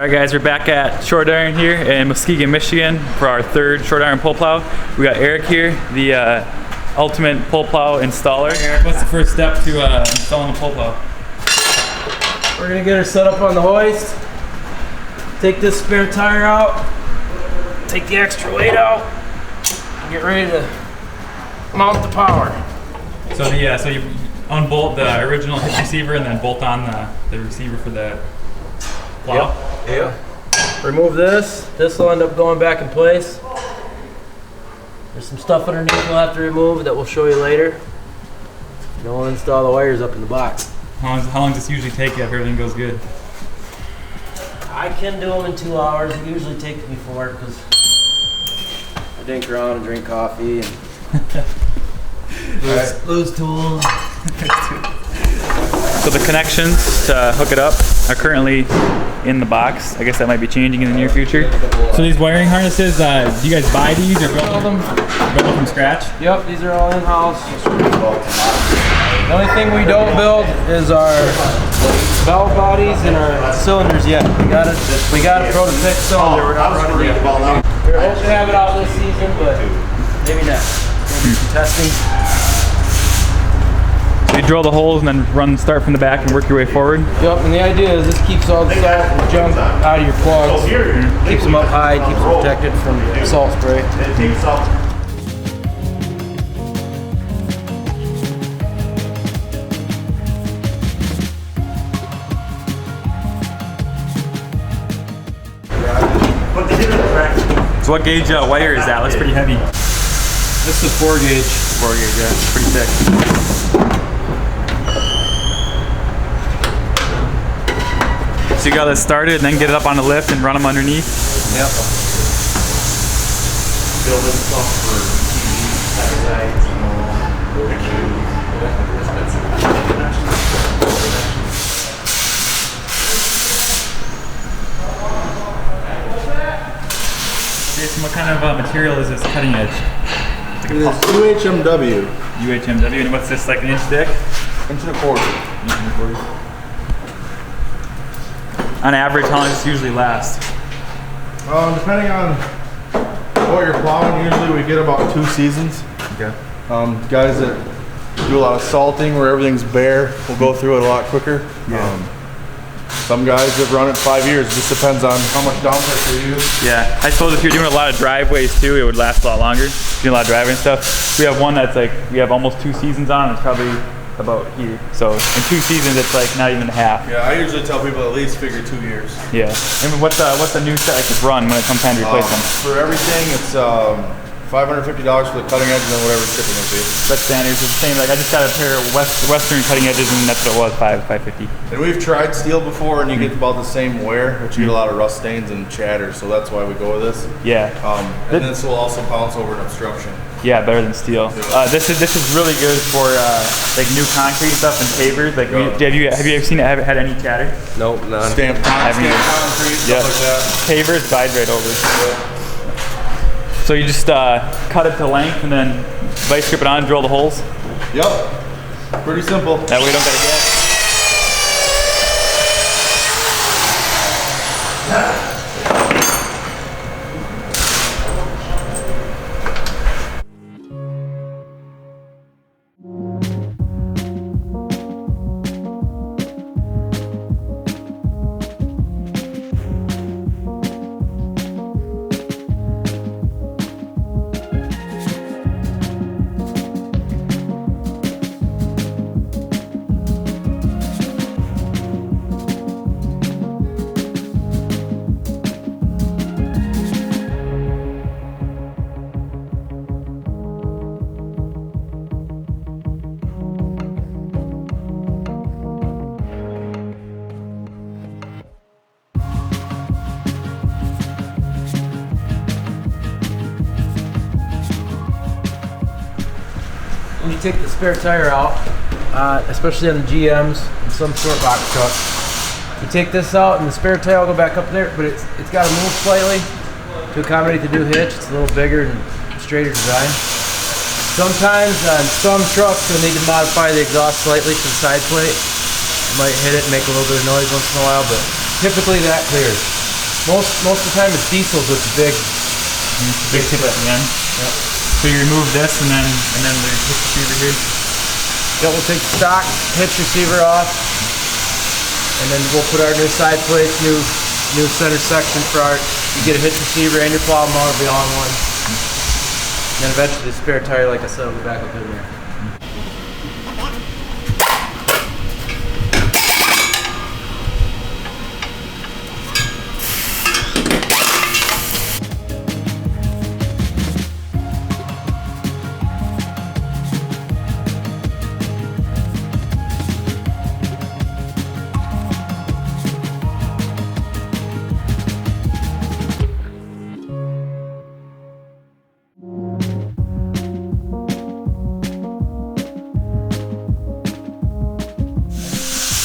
Alright guys, we're back at Short Iron here in Muskegon, Michigan for our third Short Iron pull plow. We got Eric here, the ultimate pull plow installer. Eric, what's the first step to installing a pull plow? We're gonna get her set up on the hoist. Take this spare tire out. Take the extra weight out. Get ready to mount the power. So you unbolt the original hitch receiver and then bolt on the receiver for the plow? Yep. Remove this. This will end up going back in place. There's some stuff underneath we'll have to remove that we'll show you later. And then we'll install the wires up in the box. How long does this usually take you if everything goes good? I can do them in 2 hours. It usually takes me 4 because I dink around and drink coffee and lose tools. So the connections to hook it up are currently in the box. I guess that might be changing in the near future. So these wiring harnesses, do you guys buy these or build them from scratch? Yep, these are all in-house. The only thing we don't build is our valve bodies and our cylinders yet. We got a prototype cylinder. We're not running yet. We're hoping to have it out this season, but maybe not. We'll do some testing. So you drill the holes and then start from the back and work your way forward? Yep, and the idea is this keeps all the salt and junk out of your plugs. Keeps them up high, keeps them protected from salt spray. So what gauge wire is that? Looks pretty heavy. This is 4 gauge. 4 gauge, yeah, it's pretty thick. So you got this started and then get it up on the lift and run them underneath? Yep. Building stuff for TV sites Jason, what kind of material is this cutting edge? It is UHMW. UHMW, and what's this, like an inch thick? 1.25 inches. On average, how long does this usually last? Depending on what you're plowing, usually we get about 2 seasons. Okay. Guys that do a lot of salting where everything's bare will go through it a lot quicker. Yeah. Some guys have run it 5 years. It just depends on how much down pressure you use. Yeah, I suppose if you're doing a lot of driveways too, it would last a lot longer. Doing a lot of driveway and stuff. We have one that's like, we have almost 2 seasons on, it's probably about here. So in 2 seasons, it's like not even half. Yeah, I usually tell people at least figure 2 years. Yeah. And what's the new set like to run when it comes time to replace them? For everything, it's $550 for the cutting edge and then whatever shipping will be. That's standard. It's the same. Like I just got a pair of Western cutting edges, and that's what it was, $550. And we've tried steel before, and you get about the same wear, but you get a lot of rust stains and chatter, so that's why we go with this. Yeah. And this will also bounce over an obstruction. Yeah, better than steel. This is really good for like new concrete stuff and pavers. Like, have you ever seen it? Had any chatter? Nope, none. Stamped concrete, stuff like that. Pavers glide right over. Yeah. So you just cut it to length and then vice grip it on, drill the holes. Yep. Pretty simple. That way you don't gotta get. When you take the spare tire out, especially on the GMs and some short box trucks, you take this out and the spare tire will go back up there, but it's got to move slightly to accommodate the new hitch. It's a little bigger and straighter design. Sometimes on some trucks you'll need to modify the exhaust slightly to the side plate. You might hit it and make a little bit of noise once in a while, but typically that clears. Most of the time it's diesels with the big. Big tip at the end. Yep. So you remove this and then the hitch receiver here. Then we'll take the stock hitch receiver off, and then we'll put our new side plates, new center section for our. You get a hitch receiver and your plow motor will be all in one. And then eventually the spare tire, like I said, will be back up in there.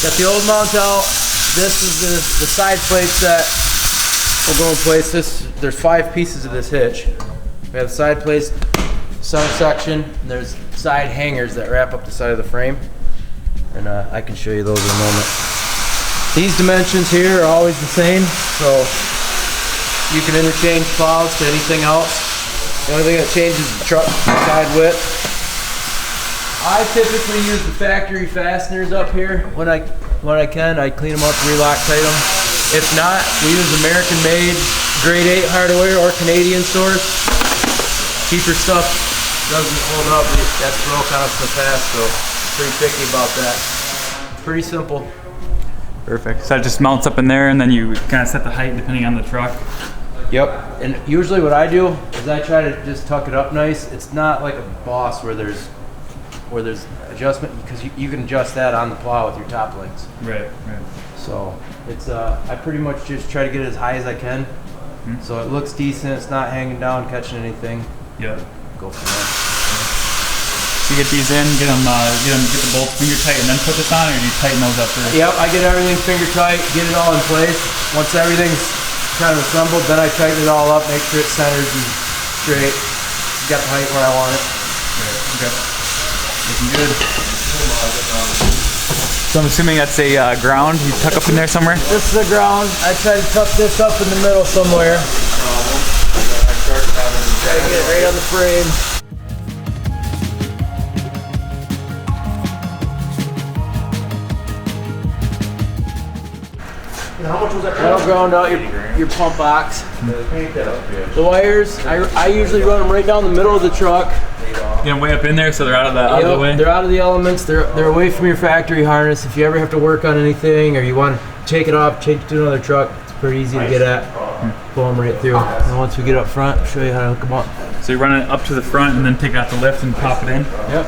Got the old mount out. This is the side plates that will go in place. There's 5 pieces of this hitch. We have the side plates, center section, and there's side hangers that wrap up the side of the frame. And I can show you those in a moment. These dimensions here are always the same, so you can interchange plows to anything else. The only thing that changes is the truck side width. I typically use the factory fasteners up here when I can. I clean them up, relock, tight them. If not, we use American-made grade 8 hardware or Canadian source. Cheaper stuff doesn't hold up. That's broke on us in the past, so pretty picky about that. Pretty simple. Perfect. So it just mounts up in there, and then you kind of set the height depending on the truck. Yep. And usually what I do is I try to just tuck it up nice. It's not like a Boss where there's adjustment, because you can adjust that on the plow with your top links. Right. So it's I pretty much just try to get it as high as I can, so it looks decent. It's not hanging down, catching anything. Yep. Go from there. So you get these in, get the bolts finger tight, and then put this on, or do you tighten those up first? Yep, I get everything finger tight, get it all in place. Once everything's kind of assembled, then I tighten it all up, make sure it's centered and straight. Got the height where I want it. Right. Okay. Looking good. So I'm assuming that's a ground you tuck up in there somewhere? This is the ground. I try to tuck this up in the middle somewhere. Try to get it right on the frame. How much was that? That'll ground out your pump box. The wires, I usually run them right down the middle of the truck. Get them way up in there so they're out of the way? They're out of the elements. They're away from your factory harness. If you ever have to work on anything or you want to take it off, change it to another truck, it's pretty easy to get at. Pull them right through. And once we get up front, I'll show you how to hook them up. So you run it up to the front and then take out the lift and pop it in? Yep.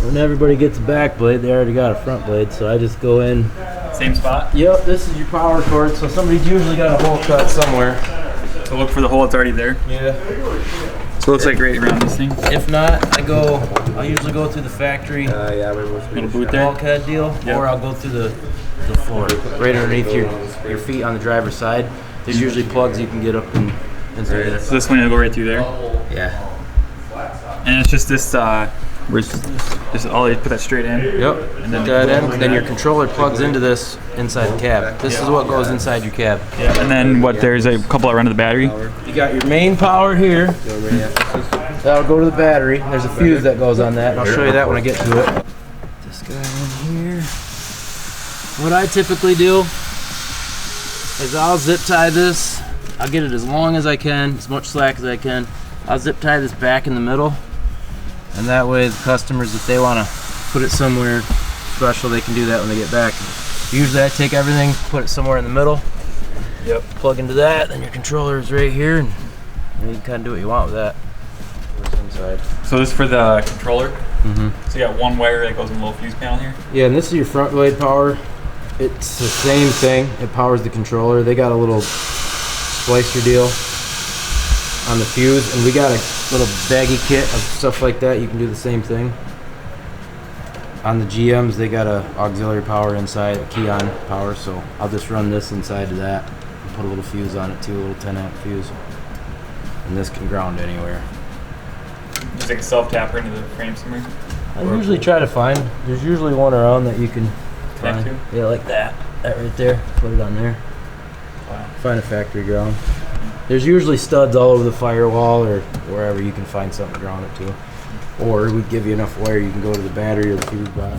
When everybody gets a back blade, they already got a front blade, so I just go in. Same spot? Yep, this is your power cord, so somebody's usually got a hole cut somewhere. So look for the hole that's already there? Yeah. So it looks like right around this thing? If not, I'll usually go through the factory Little boot there? bulkhead deal, Yep. or I'll go through the floor, right underneath your feet on the driver's side. There's usually plugs you can get up and inside this. So this one will go right through there? Yeah. And it's just this, just all you put that straight in? Yep. And then, Then your controller plugs into this inside the cab. This is what goes inside your cab. yeah. And then there's a couple that run to the battery? You got your main power here. That'll go to the battery. There's a fuse that goes on that, and I'll show you that when I get to it. This guy in here. What I typically do is I'll zip tie this. I'll get it as long as I can, as much slack as I can. I'll zip tie this back in the middle, and that way the customers, if they want to put it somewhere special, they can do that when they get back. Usually I take everything, put it somewhere in the middle. Yep. Plug into that, then your controller is right here, and you can kind of do what you want with that. Inside. So this is for the controller? Mm-hmm. So you got one wire that goes in the little fuse panel here? Yeah, and this is your front blade power. It's the same thing. It powers the controller. They got a little splicer deal on the fuse, and we got a little baggy kit of stuff like that. You can do the same thing. On the GMs, they got a auxiliary power inside, a key-on power, so I'll just run this inside of that and put a little fuse on it too, a little 10 amp fuse. And this can ground anywhere. Just like a self-tapper into the frame somewhere. I usually try to find, there's usually one around that you can Connect find. Yeah, like that. That right there. Put it on there. Wow. Find a factory ground. There's usually studs all over the firewall or wherever you can find something to ground it to. Or we give you enough wire you can go to the battery or the fuse box.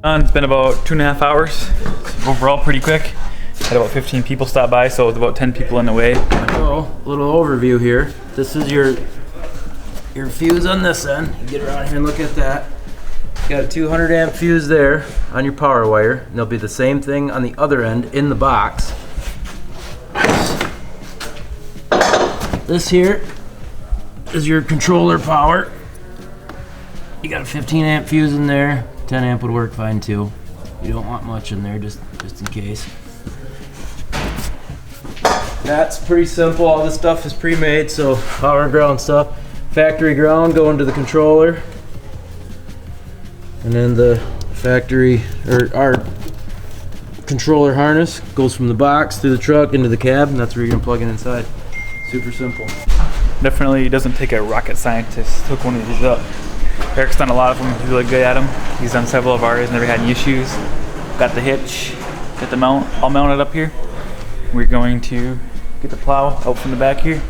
It's been about 2.5 hours. Overall, pretty quick. Had about 15 people stop by, so it was about 10 people in the way. So, little overview here. This is your fuse on this end. You get around here and look at that. Got a 200 amp fuse there on your power wire. And there'll be the same thing on the other end in the box. This here is your controller power. You got a 15 amp fuse in there. 10 amp would work fine too. You don't want much in there, just in case. That's pretty simple. All this stuff is pre-made, so power and ground stuff. Factory ground going to the controller. And then the factory, or our controller harness goes from the box through the truck into the cab, and that's where you're gonna plug it inside. Super simple. Definitely doesn't take a rocket scientist to hook one of these up. Eric's done a lot of them. He's really good at them. He's done several of ours, never had any issues. Got the hitch, got the mount all mounted up here. We're going to get the plow out from the back here,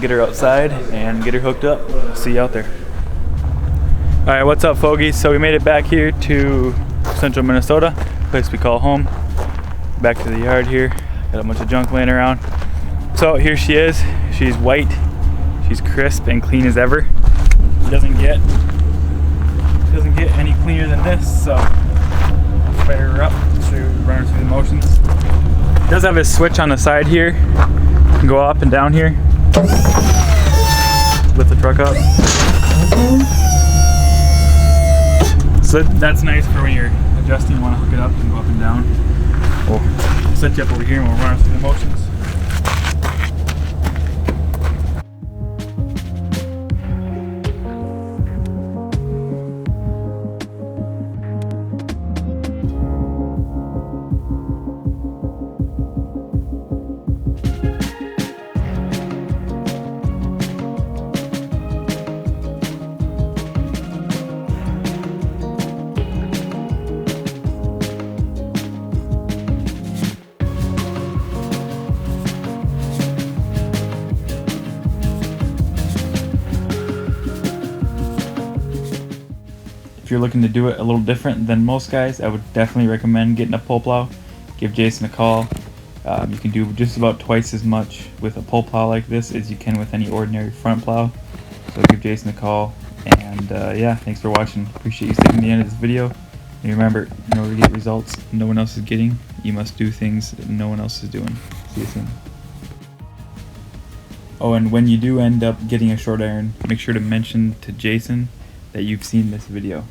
get her outside, and get her hooked up. See you out there. All right, what's up, fogies? So we made it back here to central Minnesota, place we call home. Back to the yard here. Got a bunch of junk laying around. So here she is. She's white. She's crisp and clean as ever. Doesn't get any cleaner than this, so I'll fire her up to run her through the motions. It does have a switch on the side here. You can go up and down here. Lift the truck up. So that's nice for when you're adjusting, you want to hook it up and go up and down. We'll set you up over here and we'll run her through the motions. If you're looking to do it a little different than most guys, I would definitely recommend getting a pull plow. Give Jason a call. You can do just about twice as much with a pull plow like this as you can with any ordinary front plow. So give Jason a call. And yeah, thanks for watching. Appreciate you sticking to the end of this video. And remember, in order to get results no one else is getting, you must do things that no one else is doing. See you soon. Oh, and when you do end up getting a short iron, make sure to mention to Jason that you've seen this video.